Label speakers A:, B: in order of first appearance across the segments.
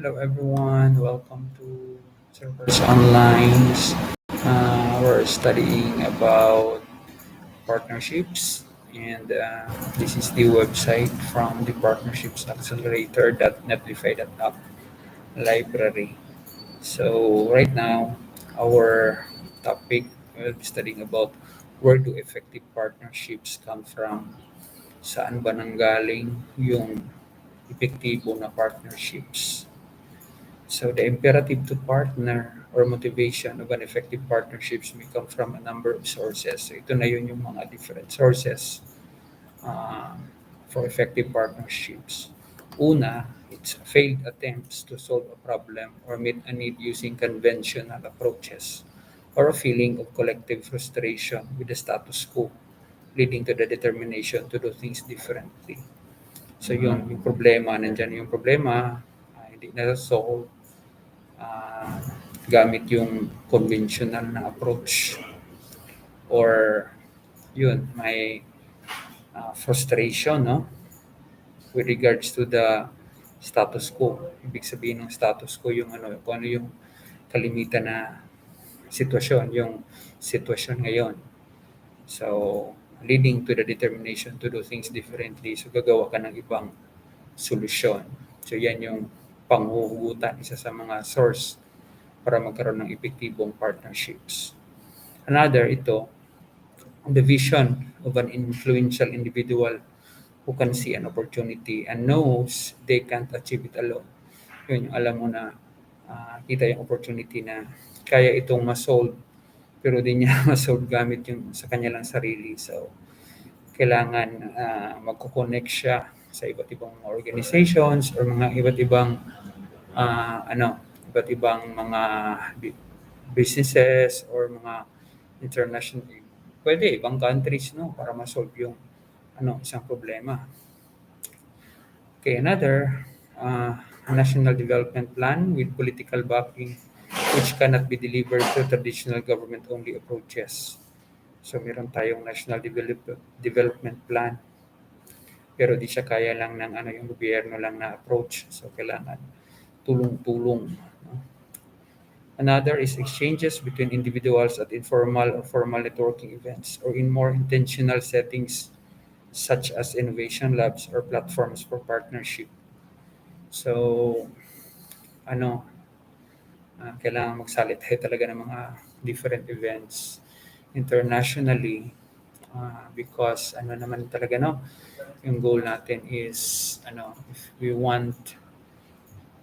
A: Hello everyone, welcome to Servers Online. We're studying about partnerships and this is the website from the Partnerships Accelerator.netlify.app library. So right now, our topic we'll be studying about where do effective partnerships come from? Saan ba nanggaling yung epektibo na partnerships? So the imperative to partner or motivation of an effective partnerships may come from a number of sources. So ito na yun yung mga different sources uh, for effective partnerships. Una, it's failed attempts to solve a problem or meet a need using conventional approaches or a feeling of collective frustration with the status quo leading to the determination to do things differently. So yun, yung problema, nandyan yung problema, hindi na-solve, ah, gamit yung conventional na approach or yun may frustration no with regards to the status quo. Ibig sabihin ng status quo yung ano kung ano yung kalimitan na sitwasyon, yung sitwasyon ngayon. So leading to the determination to do things differently. So gagawa ka ng ibang solusyon. So yan yung panghuhugutan, isa sa mga source para magkaroon ng epektibong partnerships. Another, ito, the vision of an influential individual who can see an opportunity and knows they can't achieve it alone. Yun, yung alam mo na kita yung opportunity na kaya itong ma-solve pero di niya ma-solve gamit yung sa kanya lang sarili. So, kailangan magko-connect siya sa iba't ibang organizations or mga iba't ibang iba't ibang mga businesses or mga international, pwede ibang countries no para ma-solve yung isang problema. Okay, another national development plan with political backing which cannot be delivered through traditional government only approaches. So meron tayong national development plan pero di siya kaya lang ng yung gobyerno lang na approach. So kailangan tulong-tulong. No? Another is exchanges between individuals at informal or formal networking events or in more intentional settings such as innovation labs or platforms for partnership. So, ano, kailangan magsalit tayo talaga ng mga different events internationally because naman talaga no, yung goal natin is if we want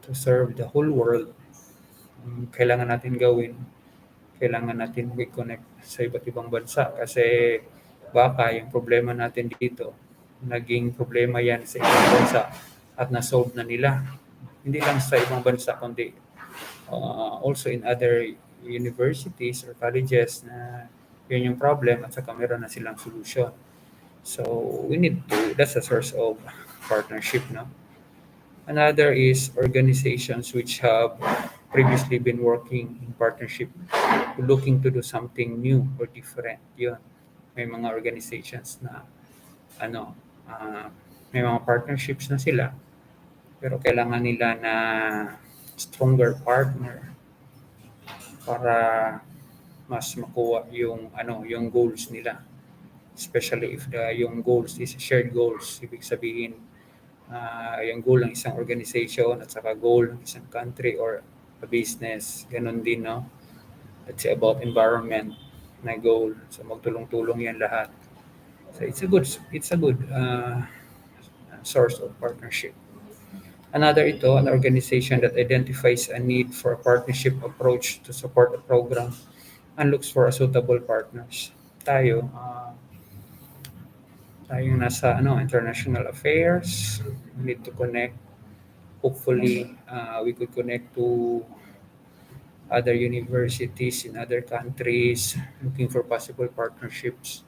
A: to serve the whole world, kailangan natin gawin, kailangan natin i-connect sa iba't ibang bansa kasi baka yung problema natin dito, naging problema yan sa ibang bansa at na-solve na nila. Hindi lang sa ibang bansa kundi also in other universities or colleges na yun yung problem at saka meron na silang solution. So we need to, that's a source of partnership, no? Another is organizations which have previously been working in partnership, looking to do something new or different. Yun. May mga organizations na ano, ah, may mga partnerships na sila, pero kailangan nila na stronger partner para mas makuha yung goals nila. Especially if yung goals is shared goals, ibig sabihin yung goal ng isang organization at saka goal ng isang country or a business, ganun din, no? Let's say about environment na goal. So magtulong-tulong yan lahat. So it's a good source of partnership. Another ito, an organization that identifies a need for a partnership approach to support a program and looks for a suitable partners. Tayong nasa international affairs, we need to connect. Hopefully, we could connect to other universities in other countries, looking for possible partnerships.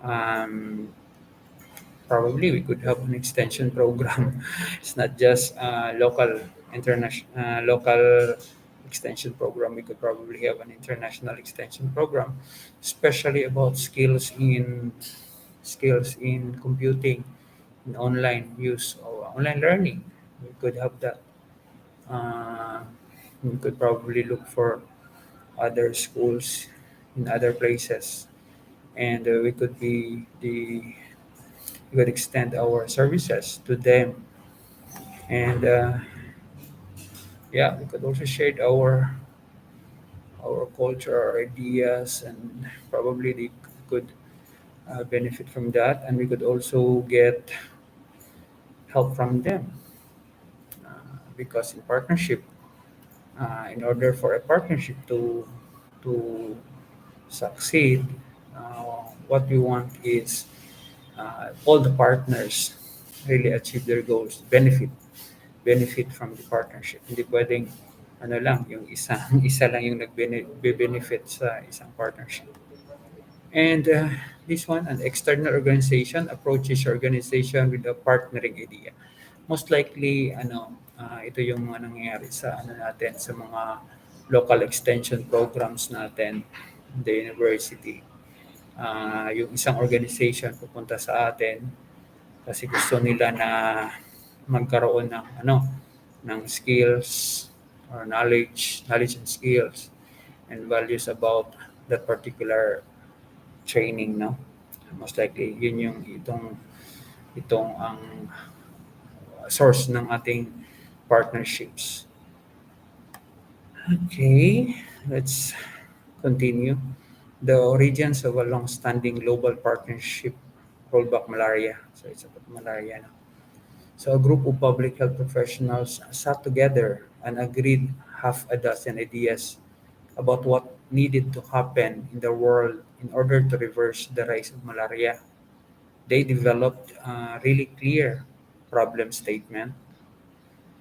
A: Um, Probably we could have an extension program. It's not just local extension program. We could probably have an international extension program, especially about skills in computing, in online use or online learning. We could have that. Uh, we could probably look for other schools in other places, and we could extend our services to them, and yeah, we could also share our culture, our ideas, and probably they could benefit from that, and we could also get help from them because in order for a partnership to succeed, what we want is all the partners really achieve their goals, benefit from the partnership. Hindi pwedeng ano lang, yung isa lang yung nagbe-benefit sa isang partnership. And this one, an external organization approaches your organization with a partnering idea. Most likely, ito yung mga nangyayari sa ano natin sa mga local extension programs natin, the university. Yung isang organization pupunta sa atin kasi gusto nila na magkaroon ng ng skills or knowledge and skills and values about that particular training, no? Most likely yun yung itong ang source ng ating partnerships. Okay, let's continue. The origins of a long-standing global partnership rollback malaria. So it's about malaria, no? So a group of public health professionals sat together and agreed half a dozen ideas about what needed to happen in the world in order to reverse the rise of malaria. They developed a really clear problem statement.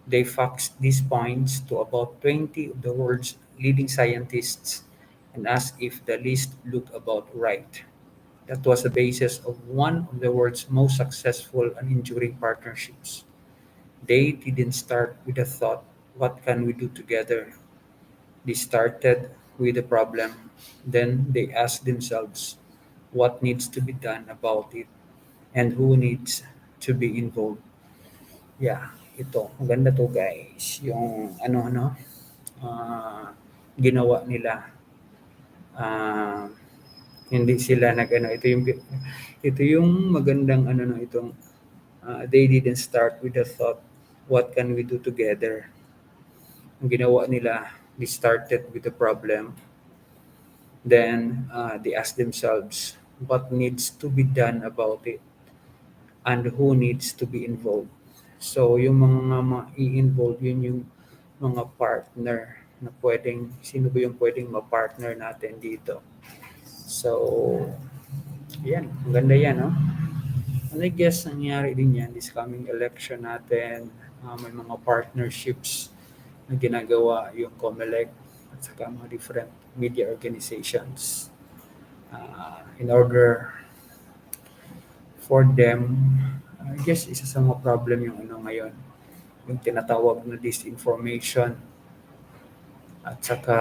A: They faxed these points to about 20 of the world's leading scientists and asked if the list looked about right. That was the basis of one of the world's most successful and enduring partnerships. They didn't start with the thought, what can we do together? They started with the problem. Then they asked themselves, what needs to be done about it and who needs to be involved? Yeah, ito. Maganda to guys. Yung ah, ginawa nila. Ah, hindi sila nag ito yung magandang ano no itong they didn't start with the thought, what can we do together? Ang ginawa nila, they started with the problem. Then they ask themselves, what needs to be done about it and who needs to be involved. So yung mga ma-involve, yun yung mga partner na sino ba yung pwedeng ma-partner natin dito. So, yan, maganda yan, no? And I guess nangyari din yan this coming election natin. May mga partnerships na ginagawa yung COMELEC at saka mga different media organizations in order for them. I guess isa sa mga problem yung ngayon, yung tinatawag na disinformation at saka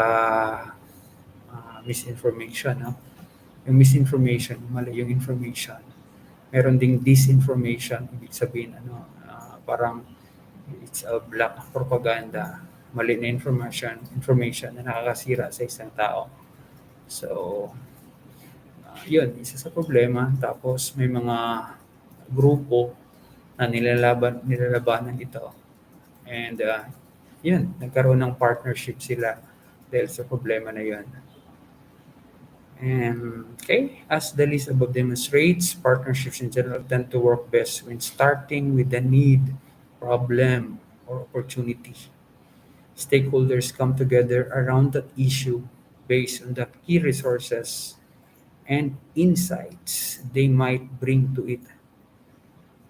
A: misinformation. No? Yung misinformation, mali yung information. Meron ding disinformation, ibig sabihin parang it's a black propaganda, mali na information na nakakasira sa isang tao. So, yun, isa sa problema. Tapos may mga grupo na nilalabanan ito. And yun, nagkaroon ng partnership sila dahil sa problema na yun. And okay, as the list above demonstrates, partnerships in general tend to work best when starting with the need, problem, or opportunity. Stakeholders come together around that issue based on the key resources and insights they might bring to it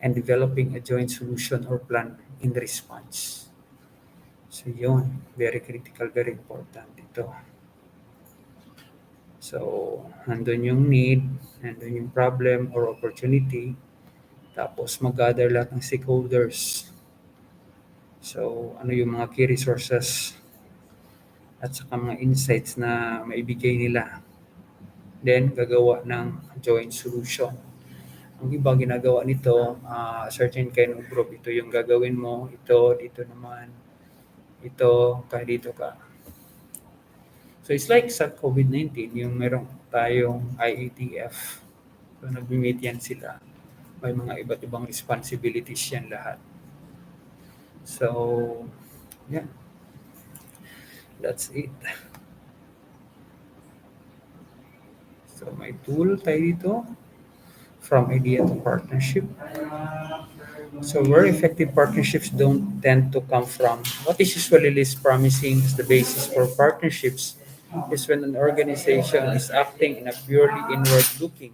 A: and developing a joint solution or plan in response. So yun, very critical, very important ito. So, nandun yung need, nandun yung problem or opportunity, tapos mag-gather lahat ng stakeholders. So, ano yung mga key resources at saka mga insights na maibigay nila. Then, gagawa ng joint solution. Ang iba ginagawa nito, certain kind of group, ito yung gagawin mo, ito, dito naman, ito, kaya dito ka. So it's like sa COVID-19, yung meron tayong IATF. So nag-meet yan sila. May mga iba't ibang responsibilities yan lahat. So, yeah, that's it. So may tool tayo dito, from idea to partnership. So where effective partnerships don't tend to come from, what is usually least promising as the basis for partnerships is when an organization is acting in a purely inward-looking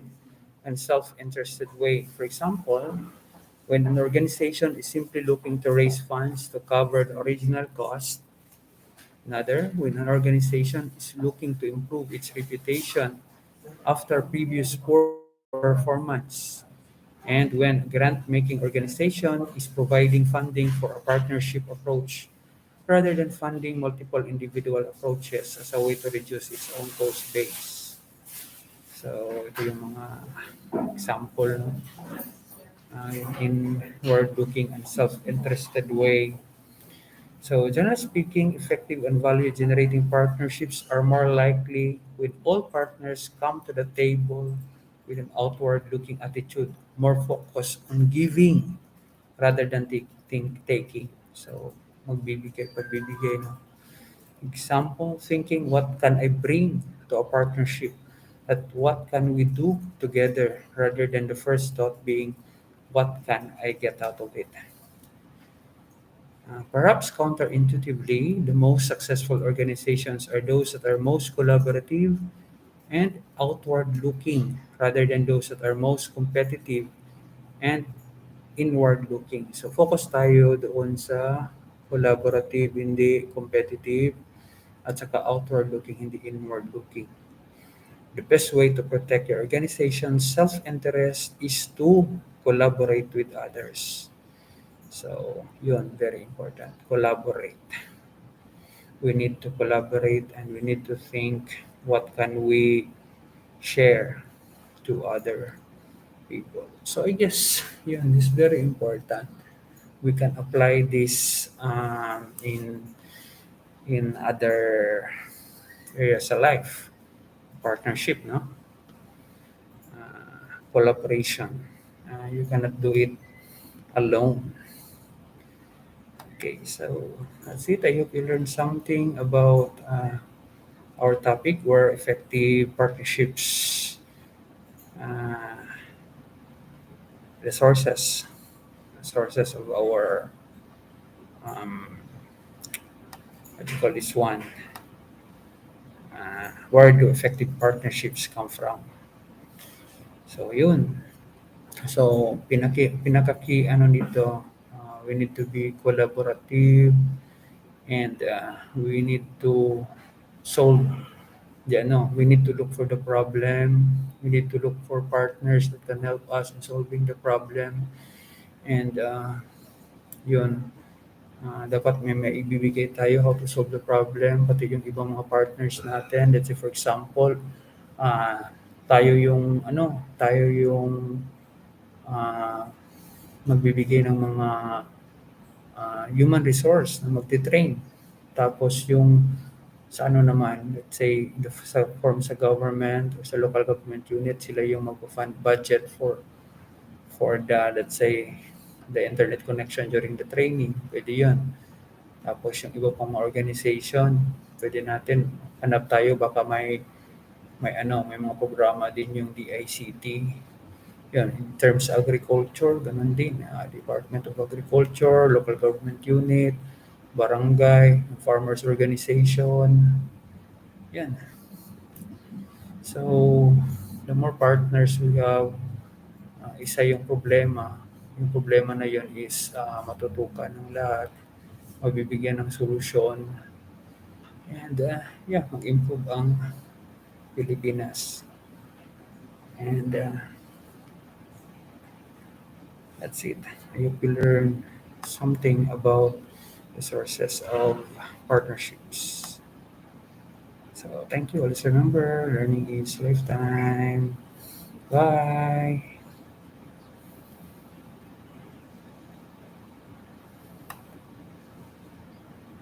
A: and self-interested way. For example, when an organization is simply looking to raise funds to cover the original cost. Another, when an organization is looking to improve its reputation after previous poor performance. And when a grant-making organization is providing funding for a partnership approach rather than funding multiple individual approaches as a way to reduce its own cost base. So ito yung mga example, no? In word-looking and self-interested way. So generally speaking, effective and value-generating partnerships are more likely when all partners come to the table with an outward-looking attitude, more focused on giving rather than taking. So magbibigay, pagbibigay, no? Example, thinking, what can I bring to a partnership? That what can we do together rather than the first thought being, what can I get out of it? Perhaps counterintuitively, the most successful organizations are those that are most collaborative and outward looking rather than those that are most competitive and inward looking. So focus tayo doon sa collaborative, hindi competitive, at saka outward looking, hindi inward looking. The best way to protect your organization's self-interest is to collaborate with others. So, yun, very important. Collaborate. We need to collaborate and we need to think what can we share to other people. So I guess yun is very important. We can apply this in other areas of life. Partnership, no? Collaboration. You cannot do it alone. Okay, so that's it. I hope you learned something about our topic where effective partnerships, uh, resources, sources of our, um, what do you call this one? Where do effective partnerships come from? So yun. So pinakaki ano nito, we need to be collaborative and we need to solve we need to look for the problem. We need to look for partners that can help us in solving the problem. And yun, dapat may maibibigay tayo how to solve the problem, pati yung ibang mga partners natin. Let's say for example, ah, tayo yung ah, magbibigay ng mga human resource na magte-train. Tapos yung sa ano naman, let's say sa form sa government or sa local government unit, sila yung magpo-fund budget for the, let's say, the internet connection during the training. Pwede yun. Tapos yung iba pang mga organization, pwede natin hanap tayo baka may mga programa din yung DICT. Yun, in terms of agriculture, ganun din. Department of Agriculture, local government unit, barangay, farmers organization. Yan. So, the more partners we have, isa yung problema. Yung problema na yun is matutukan ng lahat, mabibigyan ng solusyon, and yeah, mag-improve ang Pilipinas. And that's it. I hope you learn something about the sources of partnerships. So thank you. Always remember, learning is lifetime. Bye.